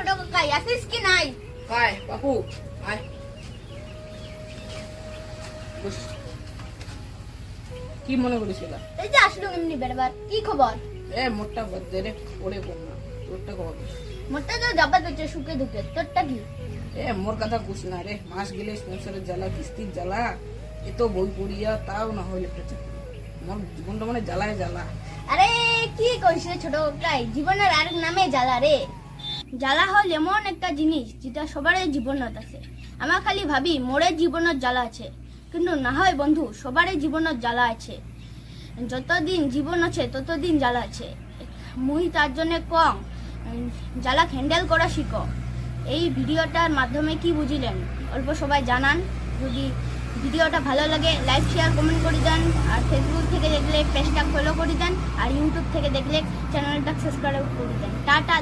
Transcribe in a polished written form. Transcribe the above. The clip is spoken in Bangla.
ছোট কাকাই আসিস কি নাই? আয় বাপু আয় বস। কি মনে করেছিল? এই যে আসলো এমনি বেরবার। কি খবর? মোটটা বাদে রে, পড়ে পড় না। তোরটা খবর? মোটা তো যাবা তো সুখে দুঃখে, তোরটা কি? মোর কথা কুছ না রে, মাস গেলে সংসারের জ্বালা, কিস্তির জ্বালা, এ তো বই পড়িয়া তাও না হইলে একটা চাকরি। মোর জীবনটা মানে জ্বালায় জ্বালা। আরে কি কইস রে ছোট কাকাই, জীবনের আরেক নামে জ্বালা রে। জ্বালা হল এমন একটা জিনিস যেটা সবারই জীবনত আছে। আমার খালি ভাবি মোরে জীবনত জ্বালা আছে, কিন্তু না হয় বন্ধু, সবারই জীবনত জ্বালা আছে। যতদিন জীবন আছে ততদিন জ্বালা আছে। মুই তার জন্য কম জ্বালা হ্যান্ডেল করা শিখো। এই ভিডিওটার মাধ্যমে কি বুঝিলেন অল্প সবাই জানান। যদি ভিডিওটা ভালো লাগে লাইক শেয়ার কমেন্ট করে দেন, আর ফেসবুক থেকে দেখলে পেজটা ফলো করে দেন, আর ইউটিউব থেকে দেখলে চ্যানেলটা সাবস্ক্রাইব করে দেন। টাটা।